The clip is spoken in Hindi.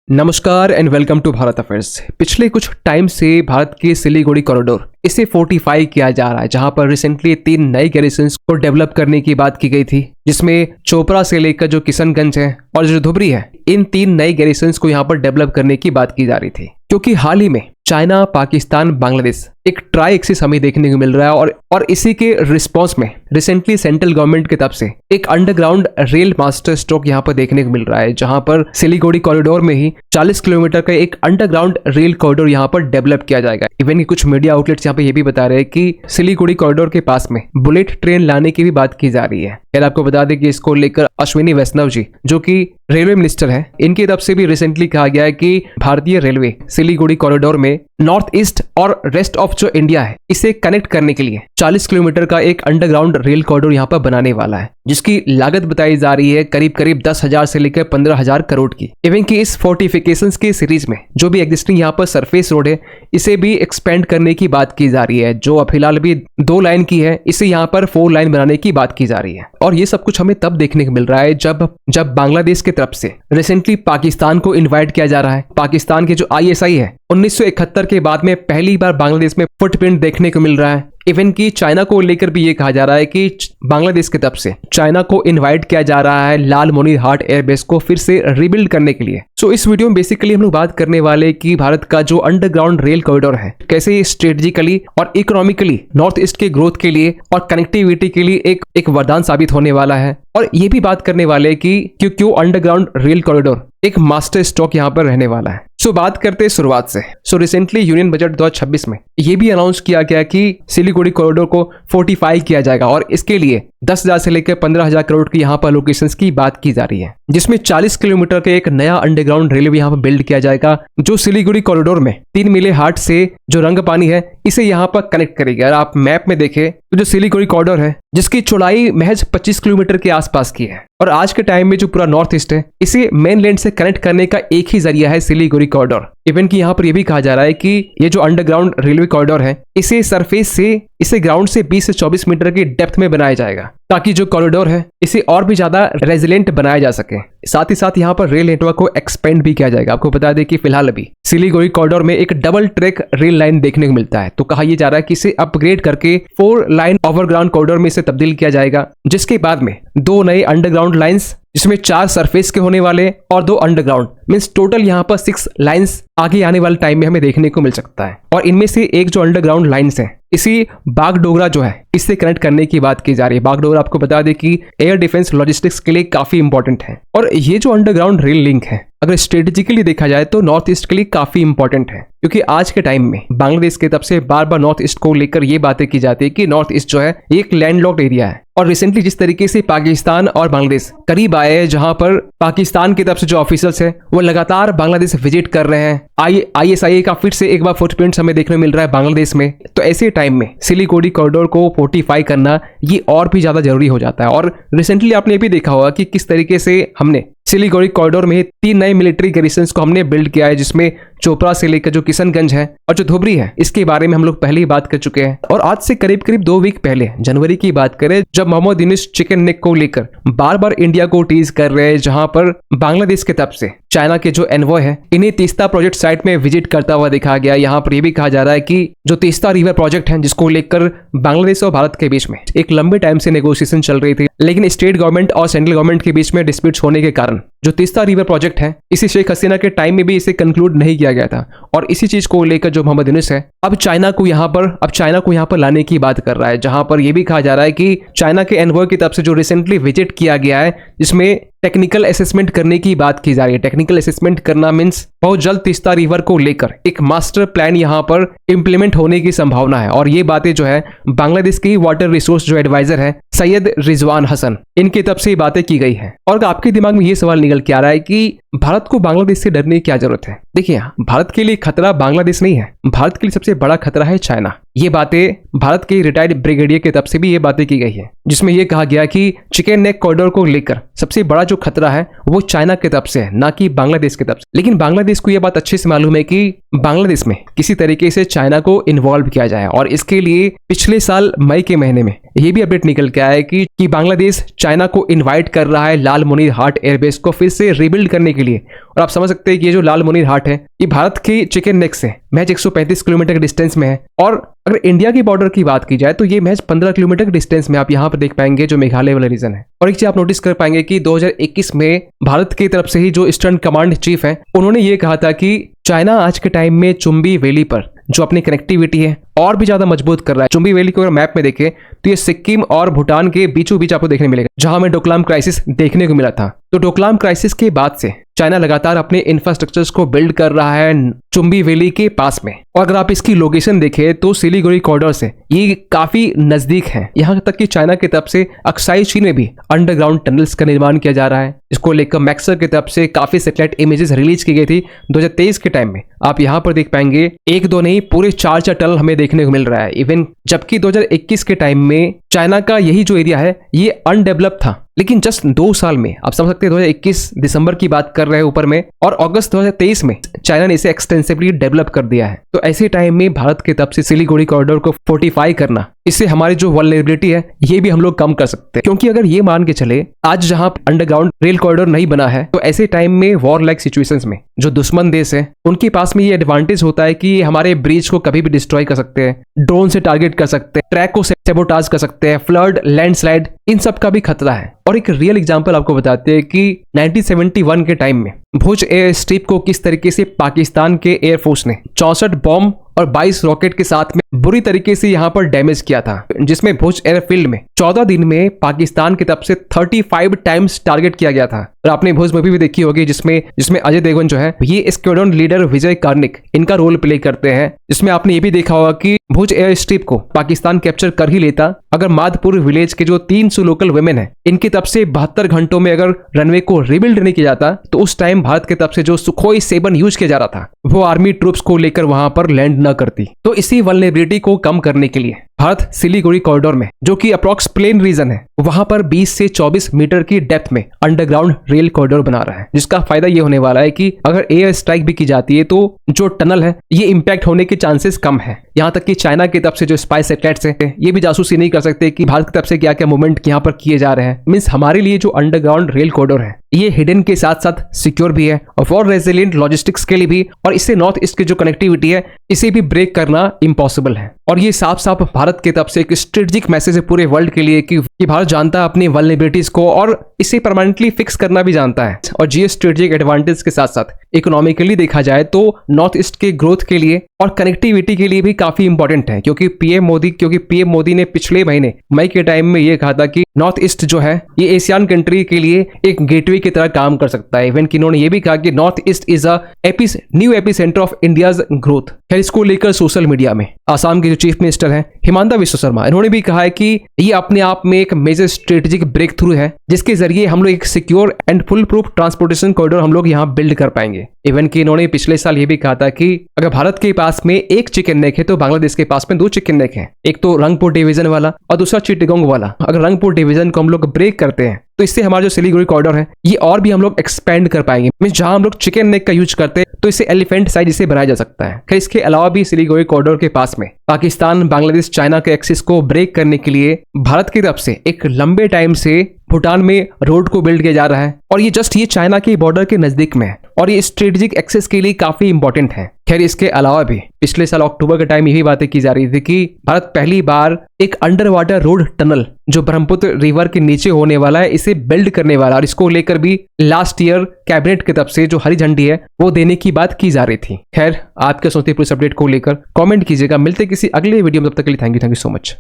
नमस्कार and welcome to Bharat affairs. पिछले कुछ टाइम से भारत के सिलीगुड़ी कॉरिडोर इसे फोर्टिफाई किया जा रहा है, जहां पर रिसेंटली 3 नई गैरिसन्स को डेवलप करने की बात की गई थी, जिसमें चोपड़ा से लेकर जो किशनगंज है और जो धुबरी है, इन 3 नई गैरिसन्स को यहां पर डेवलप करने की बात की जा रही थी। क्योंकि हाल ही में चाइना, पाकिस्तान, बांग्लादेश एक ट्राई एक्सिस हमें देखने को मिल रहा है और इसी के रिस्पॉन्स में रिसेंटली सेंट्रल गवर्नमेंट की तरफ से एक अंडरग्राउंड रेल मास्टर स्ट्रोक यहां पर देखने को मिल रहा है, जहां पर सिलीगुड़ी कॉरिडोर में ही 40 किलोमीटर का एक अंडरग्राउंड रेल कॉरिडोर यहां पर डेवलप किया जाएगा। इवन की कुछ मीडिया आउटलेट्स यहां पर यह भी बता रहे हैं कि सिलीगुड़ी कॉरिडोर के पास में बुलेट ट्रेन लाने की भी बात की जा रही है। यार आपको बता दें कि इसको लेकर अश्विनी वैष्णव जी, जो कि रेलवे मिनिस्टर हैं, इनकी तरफ से भी रिसेंटली कहा गया है कि भारतीय रेलवे सिलीगुड़ी कॉरिडोर में नॉर्थ ईस्ट और रेस्ट ऑफ जो इंडिया है इसे कनेक्ट करने के लिए 40 किलोमीटर का एक अंडरग्राउंड रेल कॉरिडोर यहां पर बनाने वाला है, जिसकी लागत बताई जा रही है करीब 10,000 से लेकर 15,000 करोड़ की। इवन कि इस फोर्टिफिकेशंस की सीरीज में जो भी एग्जिस्टिंग यहाँ पर सरफेस रोड है, इसे भी एक्सपेंड करने की बात की जा रही है। जो फिलहाल भी 2 लाइन की है, इसे यहाँ पर 4 लाइन बनाने की बात की जा रही है। और ये सब कुछ हमें तब देखने को मिल रहा है जब बांग्लादेश की तरफ से रिसेंटली पाकिस्तान को इन्वाइट किया जा रहा है। पाकिस्तान के जो ISI है, 1971 के बाद में पहली बार बांग्लादेश में फुटप्रिंट देखने को मिल रहा है। इवन की चाइना को लेकर भी ये कहा जा रहा है कि बांग्लादेश की तरफ से चाइना को इनवाइट किया जा रहा है लाल मोनीर हाट एयरबेस को फिर से रिबिल्ड करने के लिए। सो इस वीडियो में बेसिकली हम लोग बात करने वाले कि भारत का जो अंडरग्राउंड रेल कॉरिडोर है, कैसे स्ट्रेटेजिकली और इकोनॉमिकली नॉर्थ ईस्ट के ग्रोथ के लिए और कनेक्टिविटी के लिए एक वरदान साबित होने वाला है। और ये भी बात करने वाले कि क्यों अंडरग्राउंड रेल कॉरिडोर एक मास्टर स्ट्रोक यहाँ पर रहने वाला है। सो बात करते हैं शुरुआत से। सो रिसेंटली यूनियन बजट 2026 में ये भी अनाउंस किया गया कि सिलीगुड़ी कॉरिडोर को फोर्टिफाई किया जाएगा और इसके लिए 10,000 से लेकर 15,000 करोड़ की यहाँ पर लोकेशंस की बात की जा रही है, जिसमें 40 किलोमीटर का एक नया अंडरग्राउंड रेलवे यहाँ पर बिल्ड किया जाएगा, जो सिलीगुड़ी कॉरिडोर में 3 मिले हाट से जो रंगपानी है इसे यहाँ पर कनेक्ट करेगी। अगर आप मैप में देखें तो जो सिलीगुड़ी कॉरिडोर है, जिसकी चौड़ाई महज 25 किलोमीटर के आसपास की है, और आज के टाइम में जो पूरा नॉर्थ ईस्ट है इसे मेन लैंड से कनेक्ट करने का एक ही जरिया है सिलीगुड़ी कॉरिडोर। इवन कि यहाँ पर यह भी कहा जा रहा है कि ये जो अंडरग्राउंड रेलवे कॉरिडोर है, इसे ग्राउंड से 20 से 24 मीटर की डेप्थ में बनाया जाएगा, ताकि जो कॉरिडोर है इसे और भी ज्यादा रेजिलेंट बनाया जा सके। साथ ही साथ यहाँ पर रेल नेटवर्क को एक्सपेंड भी किया जाएगा। आपको बता दें कि फिलहाल अभी सिलीगुड़ी कॉरिडोर में एक डबल ट्रैक रेल लाइन देखने को मिलता है, तो कहा यह जा रहा है कि इसे अपग्रेड करके 4 लाइन ओवरग्राउंड कॉरिडोर में इसे तब्दील किया जाएगा, जिसके बाद में 2 नए अंडरग्राउंड लाइंस, जिसमें 4 सरफेस के होने वाले और 2 अंडरग्राउंड, मींस टोटल यहाँ पर 6 लाइंस आगे आने वाले टाइम में हमें देखने को मिल सकता है। और इनमें से एक जो अंडरग्राउंड लाइंस है, इसी बागडोगरा जो है इससे कनेक्ट करने की बात की जा रही है। बागडोगरा आपको बता दें कि एयर डिफेंस लॉजिस्टिक्स के लिए काफी इंपॉर्टेंट है, और ये जो अंडरग्राउंड रेल लिंक है अगर स्ट्रेटेजिकली देखा जाए तो नॉर्थ ईस्ट के लिए काफी इंपॉर्टेंट है, क्योंकि आज के टाइम में बांग्लादेश की तरफ से बार बार नॉर्थ ईस्ट को लेकर ये बातें की जाती है कि नॉर्थ ईस्ट जो है एक लैंडलॉक्ड एरिया है। और रिसेंटली जिस तरीके से पाकिस्तान और बांग्लादेश करीब आए हैं, जहां पर पाकिस्तान की तरफ से जो ऑफिसर्स है वो लगातार बांग्लादेश विजिट कर रहे हैं, ISI का फिर से एक बार फुटप्रिंट्स हमें देखने को मिल रहा है बांग्लादेश में, तो ऐसे टाइम में सिलीगुड़ी कॉरिडोर को फोर्टिफाई करना ये और भी ज्यादा जरूरी हो जाता है। और रिसेंटली आपने ये भी देखा होगा कि किस तरीके से हमने सिलीगुड़ी कॉरिडोर में 3 नए मिलिट्री गैरिसन्स को हमने बिल्ड किया है, जिसमें चोपड़ा से लेकर जो किशनगंज है और जो धुबरी है, इसके बारे में हम लोग पहले ही बात कर चुके हैं। और आज से करीब 2 वीक पहले जनवरी की बात करें, जब मोहम्मद यूनुस चिकन नेक को लेकर बार बार इंडिया को टीज कर रहे हैं, जहां पर बांग्लादेश की तरफ से चाइना के जो एनवॉय है इन्हें तीस्ता प्रोजेक्ट साइट में विजिट करता हुआ दिखा गया। यहाँ पर यह भी कहा जा रहा है कि जो तीस्ता रिवर प्रोजेक्ट है, जिसको लेकर बांग्लादेश और भारत के बीच में एक लंबे टाइम से नेगोशिएशन चल रही थी, लेकिन स्टेट गवर्नमेंट और सेंट्रल गवर्नमेंट के बीच में डिस्प्यूट्स होने के कारण जो तीस्ता रिवर प्रोजेक्ट है, इसी शेख हसीना के टाइम में भी इसे कंक्लूड नहीं किया गया था। और इसी चीज को लेकर जो मोहम्मद यूनुस है अब चाइना को यहाँ पर लाने की बात कर रहा है, जहां पर यह भी कहा जा रहा है कि चाइना के एनवॉय की तरफ से जो रिसेंटली विजिट किया गया है, जिसमें टेक्निकल असेसमेंट करने की बात की जा रही है। टेक्निकल असेसमेंट करना मींस बहुत जल्द तीस्ता रिवर को लेकर एक मास्टर प्लान यहां पर इंप्लीमेंट होने की संभावना है। और ये बातें जो है बांग्लादेश की वाटर रिसोर्स जो एडवाइजर है सैयद रिजवान हसन, इनकी तरफ से बातें की गई है। और आपके दिमाग में ये सवाल निकल के आ रहा है कि भारत को बांग्लादेश से डरने की क्या जरूरत है। देखिए, भारत के लिए खतरा बांग्लादेश नहीं है, भारत के लिए सबसे बड़ा खतरा है चाइना। ये बातें भारत के रिटायर्ड ब्रिगेडियर की तरफ से भी ये बातें की गई है, जिसमें यह कहा गया कि चिकन नेक कॉरिडोर को लेकर सबसे बड़ा जो खतरा है वो चाइना की तरफ से है, ना कि बांग्लादेश की तरफ से। लेकिन बांग्लादेश को यह बात अच्छे से मालूम है कि बांग्लादेश में किसी तरीके से चाइना को इन्वॉल्व किया जाए, और इसके लिए पिछले साल मई के महीने में यह भी अपडेट निकल के आया है कि बांग्लादेश चाइना को इनवाइट कर रहा है लाल मोनीर हाट एयरबेस को फिर से रिबिल्ड करने के के लिए। और आप समझ सकते हैं कि ये जो लाल मोनी घाट है ये भारत के चिकन नेक से महज 135 किलोमीटर के डिस्टेंस में है। और अगर इंडिया की बॉर्डर की बात की जाए तो ये महज 15 किलोमीटर के डिस्टेंस में आप यहाँ पर देख पाएंगे जो मेघालय वाला रीजन है। और एक चीज आप नोटिस कर पाएंगे कि 2021 में भारत की तरफ से ही जो ईस्टर्न कमांड चीफ है उन्होंने ये कहा था कि चाइना आज के टाइम में चुंबी वैली पर जो अपनी कनेक्टिविटी है और भी ज्यादा मजबूत कर रहा है। चुंबी वैली को अगर मैप में देखें तो ये सिक्किम और भूटान के बीचों बीच आपको देखने मिलेगा, जहां में डोकलाम क्राइसिस देखने को मिला था। तो डोकलाम क्राइसिस के बाद से चाइना लगातार अपने इंफ्रास्ट्रक्चर्स को बिल्ड कर रहा है चुंबी वैली के पास में। और अगर आप इसकी लोकेशन देखें तो सिलीगुड़ी कॉरिडोर से ये काफी नजदीक है। यहाँ तक कि चाइना की तरफ से अक्साई चीन में भी अंडरग्राउंड टनल्स का निर्माण किया जा रहा है। इसको लेकर मैक्सर की तरफ से काफी सैटेलाइट इमेजेस रिलीज की गई थी 2023 के टाइम में। आप यहाँ पर देख पाएंगे एक दो नहीं पूरे 4 टनल हमें देखने को मिल रहा है इवन, जबकि 2021 के टाइम में चाइना का यही जो एरिया है ये अनडेवलप था। लेकिन जस्ट 2 साल में आप समझ सकते हैं 2021 दिसंबर की बात कर रहे हैं ऊपर में, और अगस्त 2023 में चाइना ने इसे एक्सटेंसिवली डेवलप कर दिया है। तो ऐसे टाइम में भारत की तरफ से सिलीगुड़ी कॉरिडोर को फोर्टिफाई करना, इससे हमारी जो वल्नरेबिलिटी है ये भी हम लोग कम कर सकते हैं। क्योंकि अगर ये मान के चले आज जहां अंडरग्राउंड रेल कॉरिडोर नहीं बना है तो ऐसे टाइम में वॉर लाइक सिचुएशंस में जो दुश्मन देश है उनके पास में ये एडवांटेज होता है कि हमारे ब्रिज को कभी भी डिस्ट्रॉय कर सकते हैं, ड्रोन से टारगेट कर सकते हैं, ट्रैक को सैबोटाज कर सकते हैं, फ्लड, लैंडस्लाइड, इन सब का भी खतरा है। और एक रियल एग्जांपल आपको बताते हैं कि 1971 के टाइम में भुज एयर स्ट्रिप को किस तरीके से पाकिस्तान के एयरफोर्स ने 64 बॉम्ब और 22 रॉकेट के साथ में बुरी तरीके से यहां पर डैमेज किया था, जिसमें भुज एयरफील्ड में 14 दिन में पाकिस्तान की तरफ से 35 टाइम्स टारगेट किया गया था। और आपने भुज मूवी भी देखी होगी जिसमें अजय देवगन जो है ये स्क्वाड्रन लीडर विजय कार्निक इनका रोल प्ले करते हैं। जिसमें आपने ये भी देखा होगा कि भुज एयर स्ट्रिप को पाकिस्तान कैप्चर कर ही लेता अगर माधपुर विलेज के जो 300 लोकल वुमेन है इनकी तरफ से 72 घंटों में अगर रनवे को रिबिल्ड नहीं किया जाता तो उस टाइम भारत की तरफ से जो सुखोई 7 यूज किया जा रहा था वो आर्मी ट्रूप्स को लेकर वहां पर लैंड न करती। तो इसी वल्नरेबिलिटी को कम करने के लिए भारत सिलीगुड़ी कॉरिडोर में, जो कि अप्रॉक्स प्लेन रीजन है, वहां पर 20 से 24 मीटर की डेप्थ में अंडरग्राउंड रेल कॉरिडोर बना रहा है। जिसका फायदा ये होने वाला है कि अगर एयर स्ट्राइक भी की जाती है तो जो टनल है ये इंपैक्ट होने के चांसेस कम है। यहाँ तक कि चाइना की तरफ से जो स्पाई सैटेलाइट्स हैं ये भी जासूसी नहीं कर सकते कि भारत की तरफ से क्या क्या मूवमेंट यहाँ पर किए जा रहे हैं। मींस हमारे लिए जो अंडरग्राउंड रेल कॉरिडोर है ये हिडन के साथ साथ सिक्योर भी है और फॉर रेजिलिएंट लॉजिस्टिक्स के लिए भी, और इससे नॉर्थ ईस्ट की जो कनेक्टिविटी है इसे भी ब्रेक करना इम्पॉसिबल है। और ये साफ साफ भारत की तरफ से एक स्ट्रेटेजिक मैसेज है पूरे वर्ल्ड के लिए कि भारत जानता है अपनी वल्नरेबिलिटीज को और इसे परमानेंटली फिक्स करना भी जानता है। और जियो स्ट्रेटेजिक एडवांटेज के साथ साथ इकोनॉमिकली देखा जाए तो नॉर्थ ईस्ट के ग्रोथ के लिए और कनेक्टिविटी के लिए भी काफी इंपॉर्टेंट है। क्योंकि पीएम मोदी ने पिछले महीने मई के टाइम में ये कहा था कि नॉर्थ ईस्ट जो है ये एशियन कंट्री के लिए एक गेटवे की तरह काम कर सकता है। इवन कि इन्होंने ये भी कहा कि north east is a new epicentre of India's growth. खैर इसको लेकर सोशल मीडिया में आसाम के जो चीफ मिनिस्टर हैं हिमांता बिस्वा शर्मा, इन्होंने भी कहा है कि ये अपने आप में एक मेजर स्ट्रेटेजिक ब्रेक थ्रू है जिसके जरिए हम लोग एक secure and full proof transportation corridor हम लोग यहाँ बिल्ड कर पाएंगे। इवन कि इन्होंने पिछले साल ये भी कहा था कि अगर भारत के पास में एक चिकन नेक है तो बांग्लादेश के पास में 2 चिकन नेक है, एक तो रंगपुर डिवीजन वाला और दूसरा चिटगोंग वाला। अगर रंगपुर डिवीजन को हम लोग ब्रेक करते हैं तो इससे हमारा जो सिलीगुड़ी कॉरिडोर है ये और भी हम लोग एक्सपेंड कर पाएंगे। मींस जहां हम लोग चिकन नेक का यूज करते हैं तो इसे एलिफेंट साइज इसे बनाया जा सकता है। खैर इसके अलावा भी सिलीगुड़ी कॉरिडोर के पास में पाकिस्तान, बांग्लादेश, चाइना के एक्सिस को ब्रेक करने के लिए भारत की तरफ से एक लंबे टाइम से भूटान में रोड को बिल्ड किया जा रहा है और ये जस्ट ये चाइना के बॉर्डर के नजदीक में है और ये स्ट्रेटेजिक एक्सेस के लिए काफी इंपॉर्टेंट है। खैर इसके अलावा भी पिछले साल अक्टूबर के टाइम यही बातें की जा रही थी कि भारत पहली बार एक अंडर वाटर रोड टनल जो ब्रह्मपुत्र रिवर के नीचे होने वाला है इसे बिल्ड करने वाला, और इसको लेकर भी लास्ट ईयर कैबिनेट की तरफ से जो हरी झंडी है वो देने की बात की जा रही थी। खैर आपके सोचते पूरे अपडेट को लेकर कमेंट कीजिएगा। मिलते किसी अगले वीडियो में, तब तक के लिए थैंक यू सो मच।